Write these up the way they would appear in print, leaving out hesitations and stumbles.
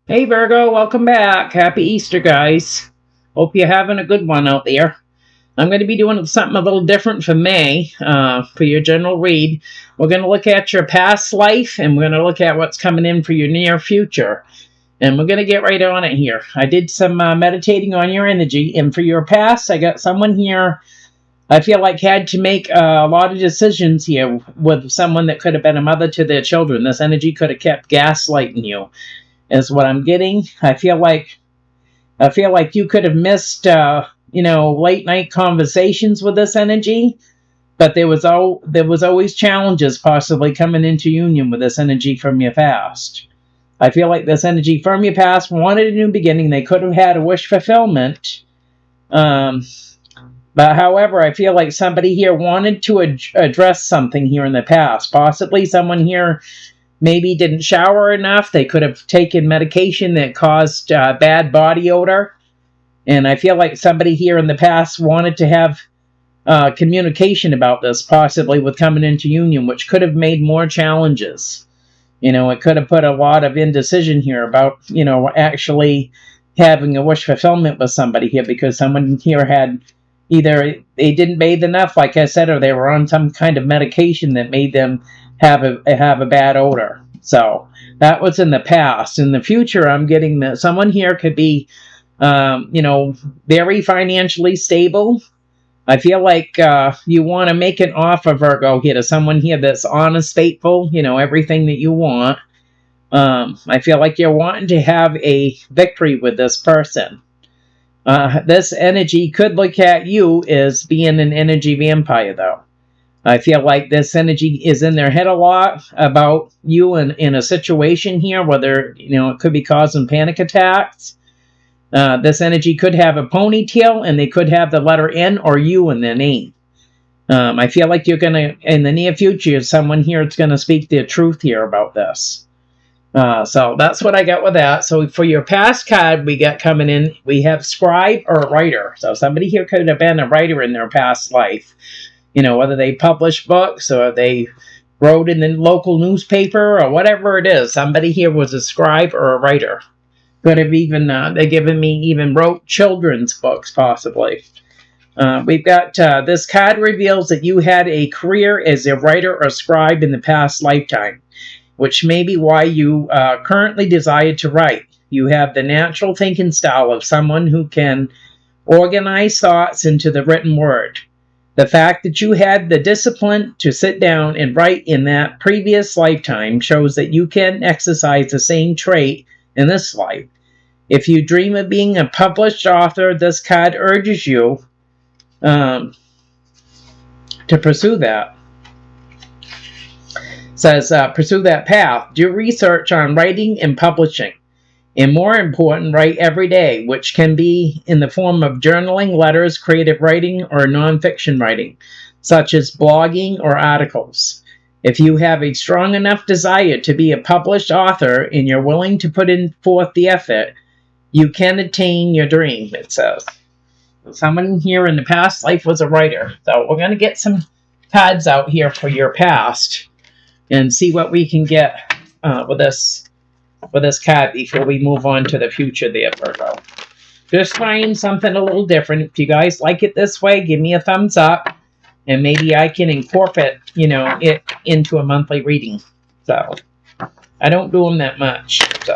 Hey Virgo, welcome back. Happy Easter, guys. Hope you're having a good one out there. I'm going to be doing something a little different for May, for your general read. We're going to look at your past life, and we're going to look at what's coming in for your near future. And we're going to get right on it here. I did some meditating on your energy, and for your past, I got someone here I feel like had to make a lot of decisions here with someone that could have been a mother to their children. This energy could have kept gaslighting you, is what I'm getting. I feel like you could have missed, late night conversations with this energy, but there was always challenges possibly coming into union with this energy from your past. I feel like this energy from your past wanted a new beginning. They could have had a wish fulfillment. But however, I feel like somebody here wanted to address something here in the past. Possibly someone here maybe didn't shower enough. They could have taken medication that caused bad body odor. And I feel like somebody here in the past wanted to have communication about this, possibly with coming into union, which could have made more challenges. It could have put a lot of indecision here about, actually having a wish fulfillment with somebody here, because someone here had either they didn't bathe enough, like I said, or they were on some kind of medication that made them have a bad odor. So that was in the past. In the future, I'm getting that someone here could be, very financially stable. I feel like you want to make an offer, Virgo, here to someone here that's honest, faithful, everything that you want. I feel like you're wanting to have a victory with this person. This energy could look at you as being an energy vampire, though. I feel like this energy is in their head a lot about you in a situation here, whether, it could be causing panic attacks. This energy could have a ponytail, and they could have the letter N or U in their name. I feel like you're going to, in the near future, someone here is going to speak their truth here about this. So that's what I got with that. So for your past card we got coming in, we have scribe or writer. So somebody here could have been a writer in their past life. Whether they published books or they wrote in the local newspaper or whatever it is. Somebody here was a scribe or a writer. Could have even, even wrote children's books, possibly. We've got, this card reveals that you had a career as a writer or scribe in the past lifetime, which may be why you currently desire to write. You have the natural thinking style of someone who can organize thoughts into the written word. The fact that you had the discipline to sit down and write in that previous lifetime shows that you can exercise the same trait in this life. If you dream of being a published author, this card urges you to pursue that. Says, pursue that path. Do research on writing and publishing. And more important, write every day, which can be in the form of journaling, letters, creative writing, or nonfiction writing, such as blogging or articles. If you have a strong enough desire to be a published author and you're willing to put in forth the effort, you can attain your dream, it says. Someone here in the past life was a writer. So we're going to get some cards out here for your past and see what we can get with this card before we move on to the future there, Virgo. Just trying something a little different. If you guys like it this way, give me a thumbs up, and maybe I can incorporate, it into a monthly reading. So I don't do them that much. So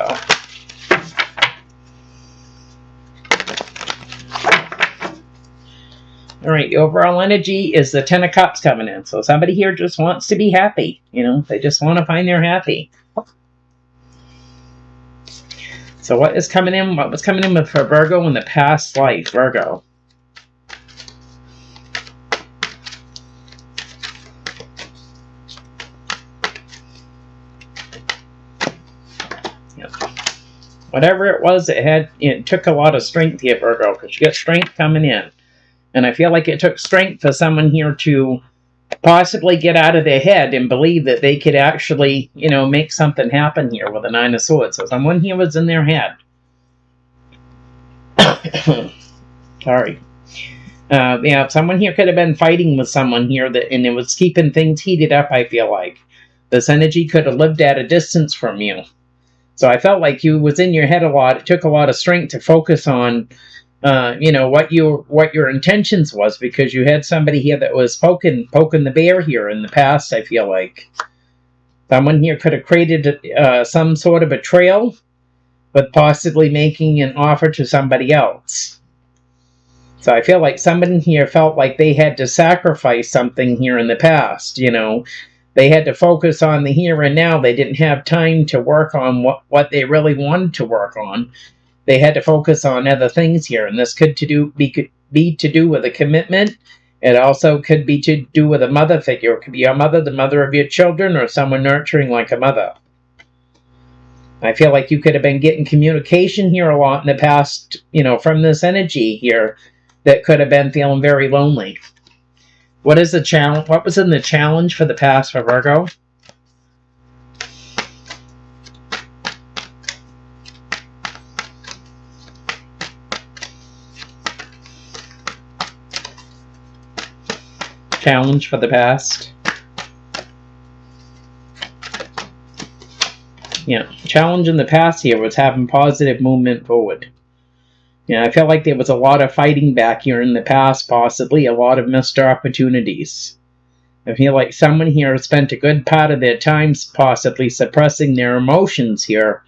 all right, the overall energy is the Ten of Cups coming in. So somebody here just wants to be happy. They just want to find their happy. So what is coming in? What was coming in for Virgo in the past life, Virgo? Yep. Whatever it was, it took a lot of strength here, Virgo, because you got strength coming in. And I feel like it took strength for someone here to possibly get out of their head and believe that they could actually, make something happen here with the Nine of Swords. So someone here was in their head. Sorry. Someone here could have been fighting with someone here, and it was keeping things heated up, I feel like. This energy could have lived at a distance from you. So I felt like you was in your head a lot. It took a lot of strength to focus on, what your intentions was, because you had somebody here that was poking the bear here in the past. I feel like someone here could have created some sort of a trail, but possibly making an offer to somebody else. So I feel like somebody here felt like they had to sacrifice something here in the past. They had to focus on the here and now. They didn't have time to work on what they really wanted to work on. They had to focus on other things here, and this could be to do with a commitment. It also could be to do with a mother figure. It could be your mother, the mother of your children, or someone nurturing like a mother. I feel like you could have been getting communication here a lot in the past, from this energy here, that could have been feeling very lonely. What is the challenge? What was in the challenge for the past for Virgo? Challenge for the past. Yeah, challenge in the past here was having positive movement forward. I felt like there was a lot of fighting back here in the past, possibly a lot of missed opportunities. I feel like someone here spent a good part of their time possibly suppressing their emotions here,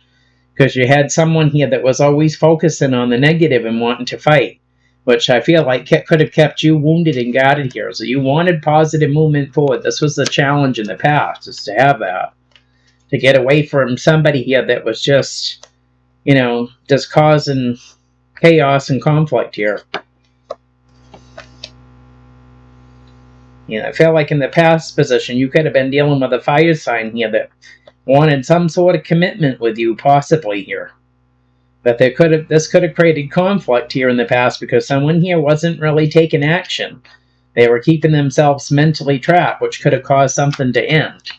because you had someone here that was always focusing on the negative and wanting to fight, which I feel like could have kept you wounded and guarded here. So you wanted positive movement forward. This was the challenge in the past, is to have that. To get away from somebody here that was just, just causing chaos and conflict here. I feel like in the past position, you could have been dealing with a fire sign here that wanted some sort of commitment with you, possibly here. But this could have created conflict here in the past, because someone here wasn't really taking action. They were keeping themselves mentally trapped, which could have caused something to end.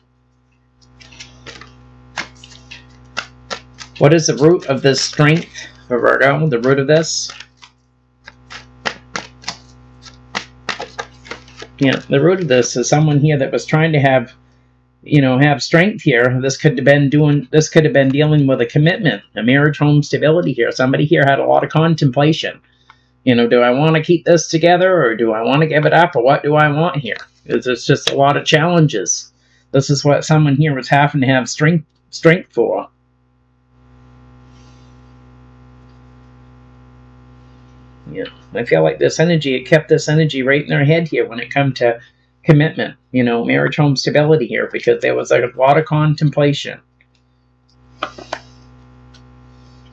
What is the root of this strength for Virgo? The root of this? The root of this is someone here that was trying to have strength here. This could have been dealing with a commitment, a marriage, home stability here. Somebody here had a lot of contemplation. Do I want to keep this together, or do I want to give it up, or what do I want here? It's just a lot of challenges. This is what someone here was having to have strength for. I feel like this energy, it kept this energy right in their head here when it come to commitment, marriage, home stability here, because there was a lot of contemplation.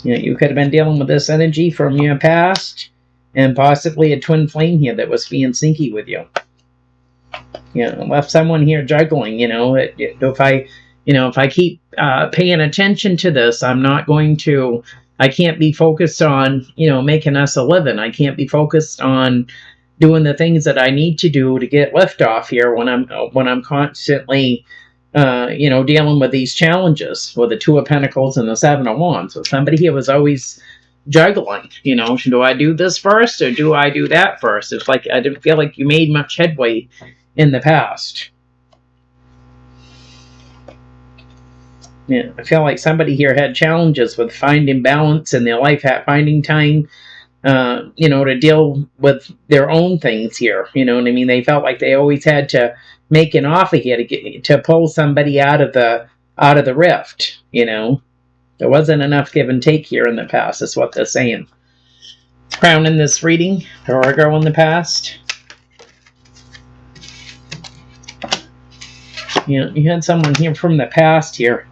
You could have been dealing with this energy from your past, and possibly a twin flame here that was being sneaky with you. Left someone here juggling. If I keep paying attention to this, I can't be focused on, making us a living. I can't be focused on doing the things that I need to do to get liftoff here when I'm constantly, dealing with these challenges with the Two of Pentacles and the Seven of Wands. So somebody here was always juggling, do I do this first, or do I do that first? It's like I didn't feel like you made much headway in the past. I feel like somebody here had challenges with finding balance in their life, finding time, to deal with their own things here. You know what I mean? They felt like they always had to make an offer here to pull somebody out of the rift. There wasn't enough give and take here in the past. Is what they're saying. Crown in this reading, Virgo in the past. You had someone here from the past here.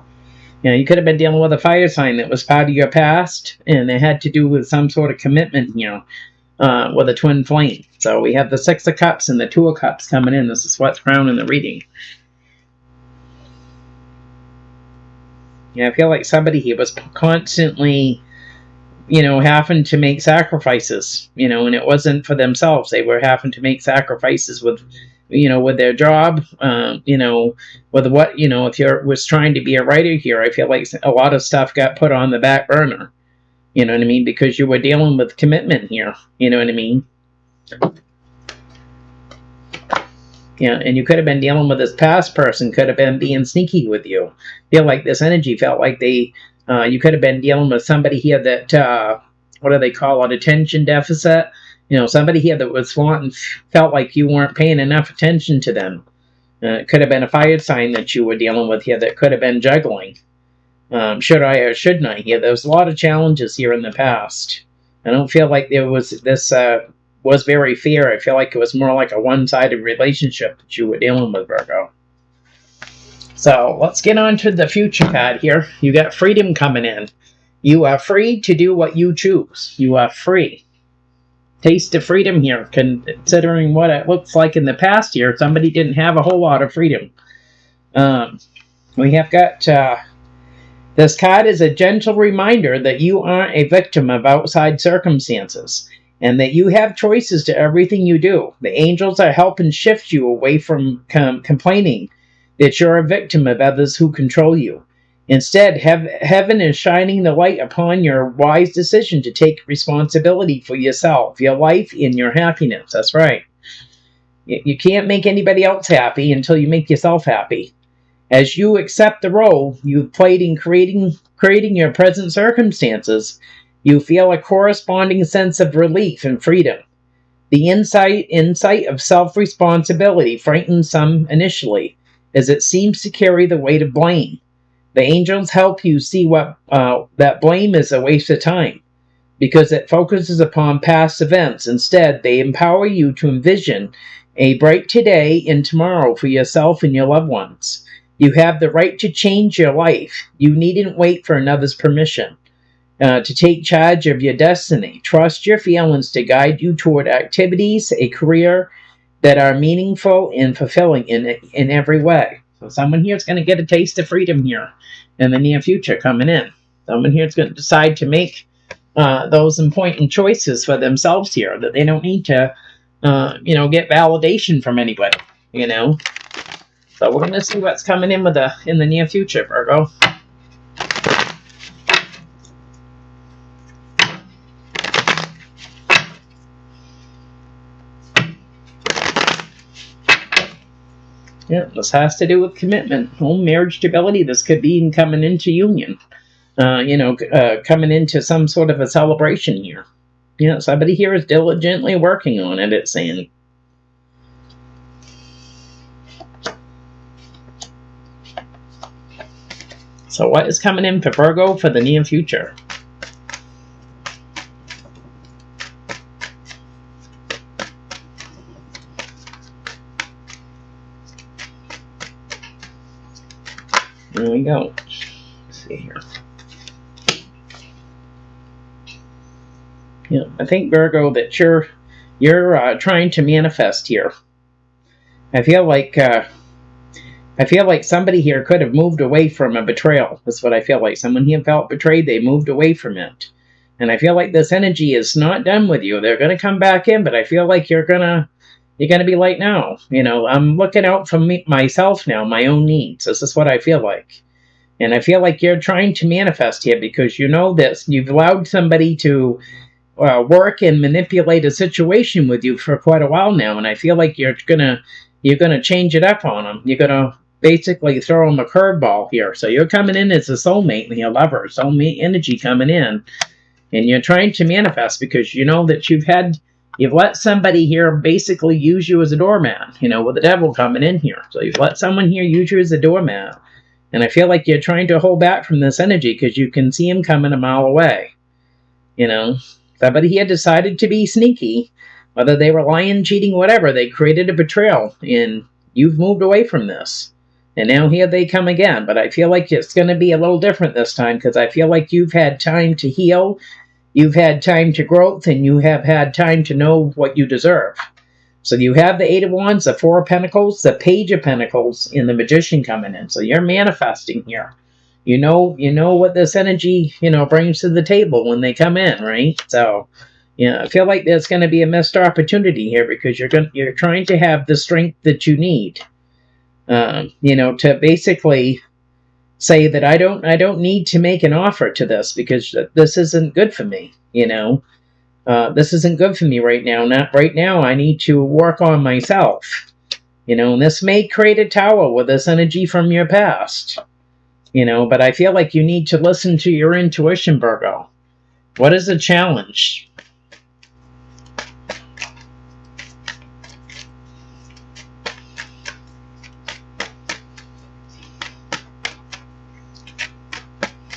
You could have been dealing with a fire sign that was part of your past, and it had to do with some sort of commitment, with a twin flame. So we have the Six of Cups and the Two of Cups coming in. This is what's crowned in the reading. I feel like somebody here was constantly, having to make sacrifices, and it wasn't for themselves. They were having to make sacrifices with their job, with what, if you was trying to be a writer here, I feel like a lot of stuff got put on the back burner, you know what I mean? Because you were dealing with commitment here, you know what I mean? And you could have been dealing with this past person, could have been being sneaky with you. Feel like this energy felt like they You could have been dealing with somebody here that, what do they call it, attention deficit. You know, somebody here that was wanting, felt like you weren't paying enough attention to them. It could have been a fire sign that you were dealing with here that could have been juggling. Should I or shouldn't I here? There was a lot of challenges here in the past. I don't feel like there was this was very fair. I feel like it was more like a one-sided relationship that you were dealing with, Virgo. So let's get on to the future card here. You got freedom coming in. You are free to do what you choose. You are free. Taste of freedom here, considering what it looks like in the past year. Somebody didn't have a whole lot of freedom. We have got... this card is a gentle reminder that you aren't a victim of outside circumstances and that you have choices to everything you do. The angels are helping shift you away from complaining that you're a victim of others who control you. Instead, heaven is shining the light upon your wise decision to take responsibility for yourself, your life, and your happiness. That's right. You can't make anybody else happy until you make yourself happy. As you accept the role you've played in creating your present circumstances, you feel a corresponding sense of relief and freedom. The insight of self-responsibility frightens some initially, as it seems to carry the weight of blame. The angels help you see that blame is a waste of time, because it focuses upon past events. Instead, they empower you to envision a bright today and tomorrow for yourself and your loved ones. You have the right to change your life. You needn't wait for another's permission to take charge of your destiny. Trust your feelings to guide you toward activities, a career that are meaningful and fulfilling in every way. So someone here is going to get a taste of freedom here in the near future coming in. Someone here is going to decide to make those important choices for themselves here, that they don't need to, get validation from anybody, So we're going to see what's coming in in the near future, Virgo. Yeah, this has to do with commitment, home, marriage, stability. This could be coming into union, coming into some sort of a celebration here. Somebody here is diligently working on it, it's saying. So what is coming in for Virgo for the near future? There we go. Let's see here. I think, Virgo, that you're trying to manifest here. I feel like somebody here could have moved away from a betrayal. That's what I feel like. Someone here felt betrayed. They moved away from it. And I feel like this energy is not done with you. They're going to come back in, but I feel like you're going to be like, no. I'm looking out for myself now, my own needs. This is what I feel like. And I feel like you're trying to manifest here because you know this. You've allowed somebody to work and manipulate a situation with you for quite a while now. And I feel like you're gonna change it up on them. You're gonna basically throw them a curveball here. So you're coming in as a soulmate and your lover, soulmate energy coming in, and you're trying to manifest because you know that you've let somebody here basically use you as a doormat. With the devil coming in here, so you've let someone here use you as a doormat, and I feel like you're trying to hold back from this energy because you can see him coming a mile away. Somebody here decided to be sneaky, whether they were lying, cheating, whatever. They created a betrayal, and you've moved away from this. And now here they come again. But I feel like it's going to be a little different this time because I feel like you've had time to heal, you've had time to growth, and you have had time to know what you deserve. So you have the Eight of Wands, the Four of Pentacles, the Page of Pentacles, and the Magician coming in. So you're manifesting here. You know what this energy, brings to the table when they come in, right? So, I feel like there's going to be a missed opportunity here because you're trying to have the strength that you need, to basically say that I don't need to make an offer to this because this isn't good for me, this isn't good for me right now. Not right now. I need to work on myself, and this may create a tower with this energy from your past. You know, but I feel like you need to listen to your intuition, Virgo. What is the challenge?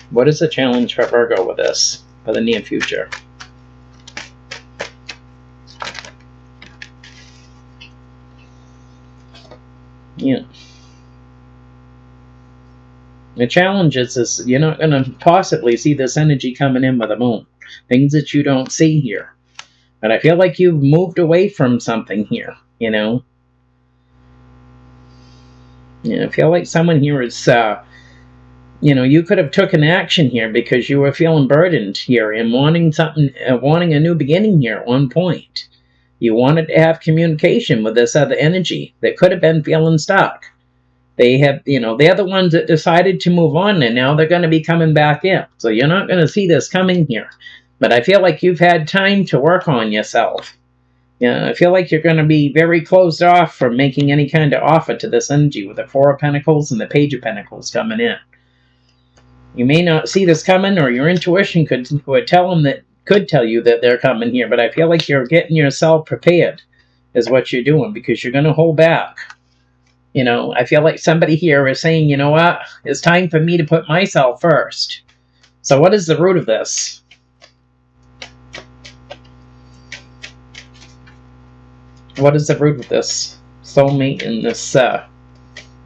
What is the challenge for Virgo with this for the near future? Yeah. The challenge is you're not going to possibly see this energy coming in with the moon. Things that you don't see here. But I feel like you've moved away from something here, you know. Yeah, I feel like someone here is, you know, you could have taken action here because you were feeling burdened here and wanting something, wanting a new beginning here at one point. You wanted to have communication with this other energy that could have been feeling stuck. They have, you know, they're the ones that decided to move on, and now they're going to be coming back in. So you're not going to see this coming here. But I feel like you've had time to work on yourself. Yeah, I feel like you're going to be very closed off from making any kind of offer to this energy with the Four of Pentacles and the Page of Pentacles coming in. You may not see this coming, or your intuition could tell you that they're coming here, but I feel like you're getting yourself prepared is what you're doing, because you're going to hold back. You know, I feel like somebody here is saying, you know what, it's time for me to put myself first. So what is the root of this? What is the root of this soulmate and this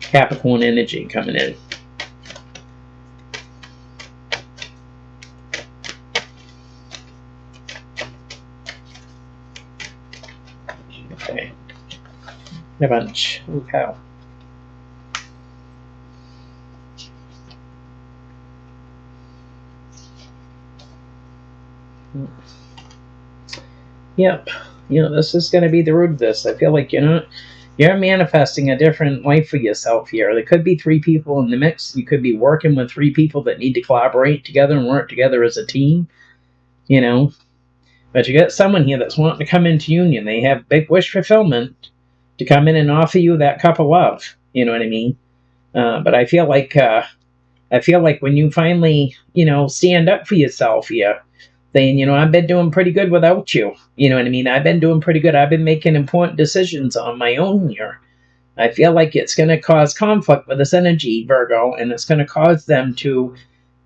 Capricorn energy coming in? Okay. A bunch. Oh, cow. Yep. You know, this is going to be the root of this. I feel like, you know, you're manifesting a different life for yourself here. There could be 3 people in the mix. You could be working with 3 people that need to collaborate together and work together as a team, you know. But you got someone here that's wanting to come into union. They have big wish fulfillment to come in and offer you that cup of love. You know what I mean? But I feel like when you finally, you know, stand up for yourself here, saying, you know, I've been doing pretty good without you. You know what I mean? I've been doing pretty good. I've been making important decisions on my own here. I feel like it's going to cause conflict with this energy, Virgo, and it's going to cause them to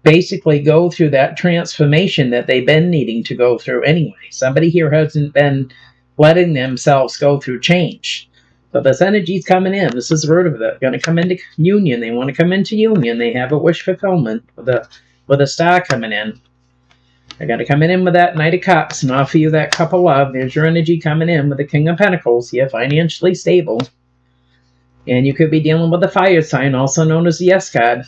basically go through that transformation that they've been needing to go through anyway. Somebody here hasn't been letting themselves go through change. So this energy's coming in. This is the root of it. They're going to come into union. They want to come into union. They have a wish fulfillment with a star coming in. They're going to come in with that Knight of Cups and offer you that cup of love. There's your energy coming in with the King of Pentacles here, financially stable. And you could be dealing with the fire sign, also known as the Yes card.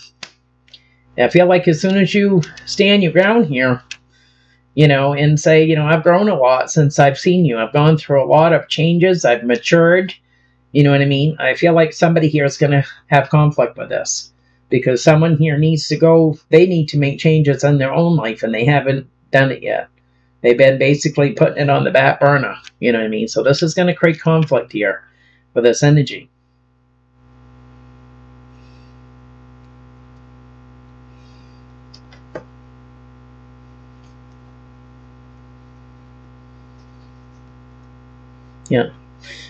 I feel like as soon as you stand your ground here, you know, and say, you know, I've grown a lot since I've seen you. I've gone through a lot of changes. I've matured. You know what I mean? I feel like somebody here is going to have conflict with this. Because someone here needs to go, they need to make changes in their own life, and they haven't done it yet. They've been basically putting it on the back burner. You know what I mean? So this is going to create conflict here with this energy. Yeah.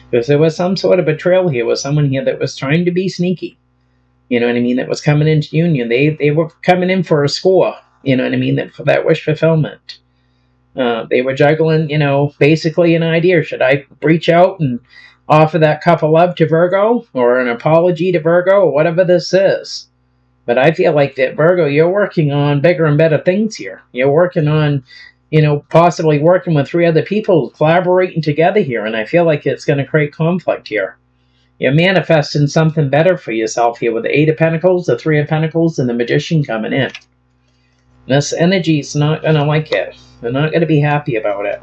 Because there was some sort of betrayal here with someone here that was trying to be sneaky. You know what I mean? That was coming into union. They were coming in for a score. You know what I mean? For that wish fulfillment. They were juggling, you know, basically an idea. Should I reach out and offer that cup of love to Virgo, or an apology to Virgo, or whatever this is? But I feel like that, Virgo, you're working on bigger and better things here. You're working on, you know, possibly working with 3 other people, collaborating together here, and I feel like it's going to create conflict here. You're manifesting something better for yourself here with the 8 of Pentacles, the 3 of Pentacles, and the Magician coming in. This energy's not going to like it. They're not going to be happy about it.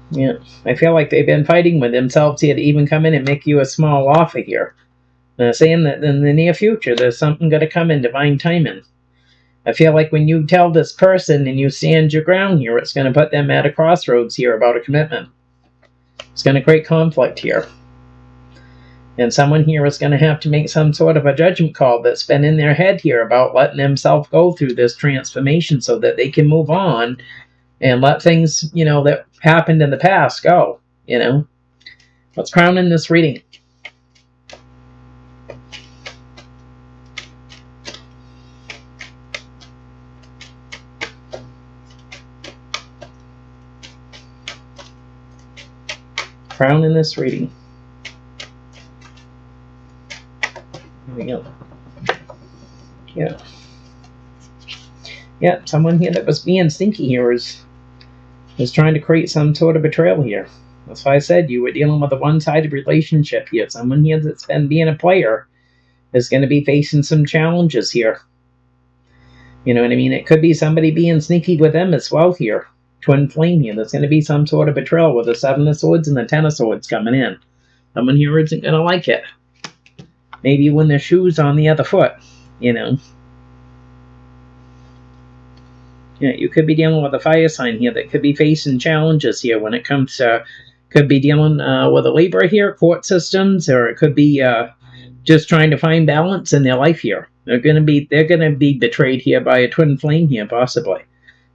Yeah, I feel like they've been fighting with themselves here to even come in and make you a small offer here. They're saying that in the near future, there's something going to come in divine timing. I feel like when you tell this person and you stand your ground here, it's going to put them at a crossroads here about a commitment. It's going to create conflict here. And someone here is going to have to make some sort of a judgment call that's been in their head here about letting themselves go through this transformation so that they can move on and let things, you know, that happened in the past go, you know. What's crowning this reading? Crowning this reading. Here we go. Yeah. Yeah, someone here that was being sneaky here is trying to create some sort of betrayal here. That's why I said you were dealing with a one-sided relationship here. Someone here that's been being a player is going to be facing some challenges here. You know what I mean? It could be somebody being sneaky with them as well here. Twin flame here. There's going to be some sort of betrayal with the Seven of Swords and the Ten of Swords coming in. Someone here isn't going to like it. Maybe when the shoe's on the other foot, you know. Yeah, you could be dealing with a fire sign here that could be facing challenges here when it comes to, could be dealing with a Libra here, court systems, or it could be just trying to find balance in their life here. They're gonna be betrayed here by a twin flame here, possibly.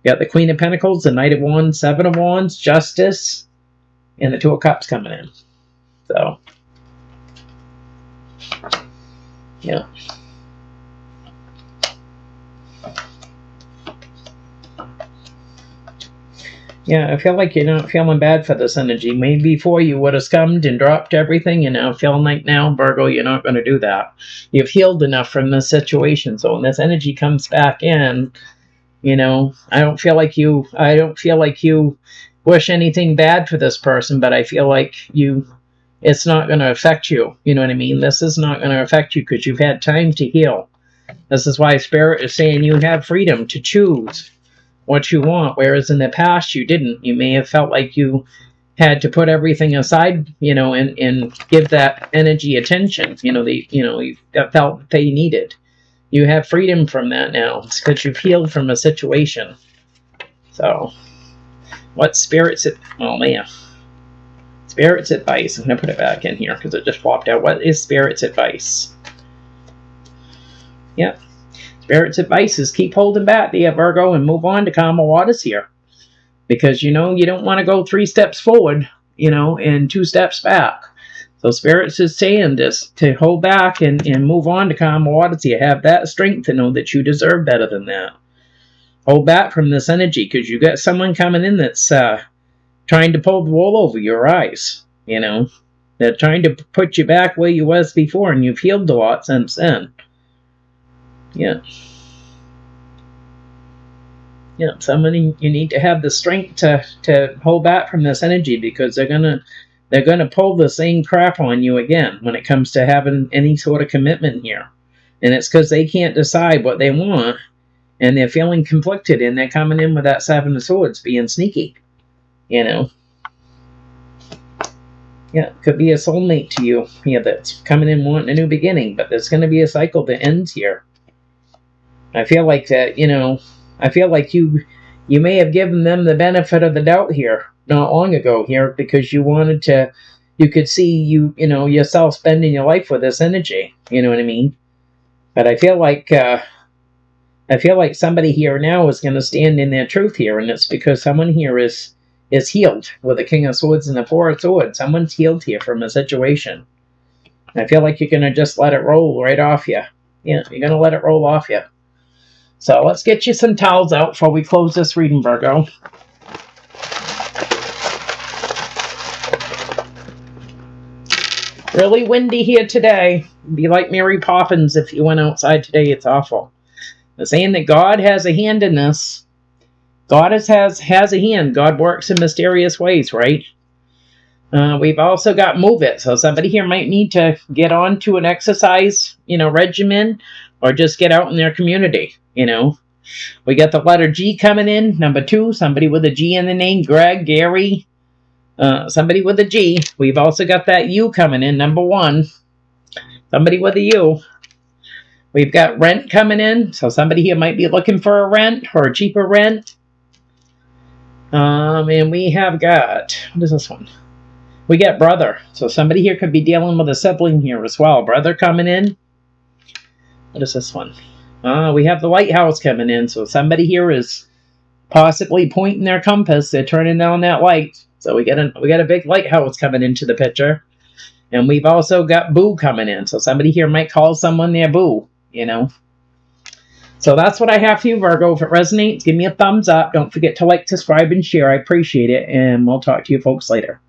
You got the Queen of Pentacles, the Knight of Wands, Seven of Wands, Justice, and the Two of Cups coming in. So, yeah. Yeah, I feel like you're not feeling bad for this energy. Maybe before you would have scummed and dropped everything, and now feeling like now, Virgo, you're not going to do that. You've healed enough from this situation. So when this energy comes back in, you know, I don't feel like you wish anything bad for this person, but I feel like it's not going to affect you. You know what I mean? This is not going to affect you because you've had time to heal. This is why Spirit is saying you have freedom to choose what you want, whereas in the past you didn't. You may have felt like you had to put everything aside, you know, and give that energy attention, you know, you felt that they needed. You have freedom from that now. It's because you've healed from a situation. So, what Spirit's Spirit's advice. I'm going to put it back in here because it just popped out. What is Spirit's advice? Yep. Spirit's advice is keep holding back, dear Virgo, and move on to calmer waters here. Because, you know, you don't want to go 3 steps forward, you know, and 2 steps back. So Spirit's is saying this, to hold back and move on to calmer waters. You have that strength to know that you deserve better than that. Hold back from this energy because you got someone coming in that's trying to pull the wool over your eyes, you know. They're trying to put you back where you was before, and you've healed a lot since then. Yeah. Yeah, somebody, you need to have the strength to hold back from this energy because they're gonna pull the same crap on you again when it comes to having any sort of commitment here. And it's because they can't decide what they want and they're feeling conflicted and they're coming in with that Seven of Swords being sneaky. You know. Yeah, it could be a soulmate to you here that's coming in wanting a new beginning, but there's gonna be a cycle that ends here. I feel like that, you know, I feel like you may have given them the benefit of the doubt here not long ago here because you wanted to, you could see you know, yourself spending your life with this energy. You know what I mean? But I feel like somebody here now is going to stand in their truth here, and it's because someone here is healed with the King of Swords and the Four of Swords. Someone's healed here from a situation. And I feel like you're going to just let it roll right off you. Yeah, you're going to let it roll off you. So let's get you some towels out before we close this reading, Virgo. Really windy here today. Be like Mary Poppins if you went outside today. It's awful. They're saying that God has a hand in this. God has a hand. God works in mysterious ways, right? We've also got Move It. So somebody here might need to get on to an exercise, you know, regimen, or just get out in their community, you know. We got the letter G coming in, number 2, somebody with a G in the name, Greg, Gary, somebody with a G. We've also got that U coming in, number 1, somebody with a U. We've got rent coming in, so somebody here might be looking for a rent or a cheaper rent. And we have got, what is this one? We get brother. So somebody here could be dealing with a sibling here as well. Brother coming in. What is this one? We have the lighthouse coming in. So somebody here is possibly pointing their compass. They're turning on that light. So we got a big lighthouse coming into the picture. And we've also got boo coming in. So somebody here might call someone their boo, you know. So that's what I have for you, Virgo. If it resonates, give me a thumbs up. Don't forget to like, subscribe, and share. I appreciate it. And we'll talk to you folks later.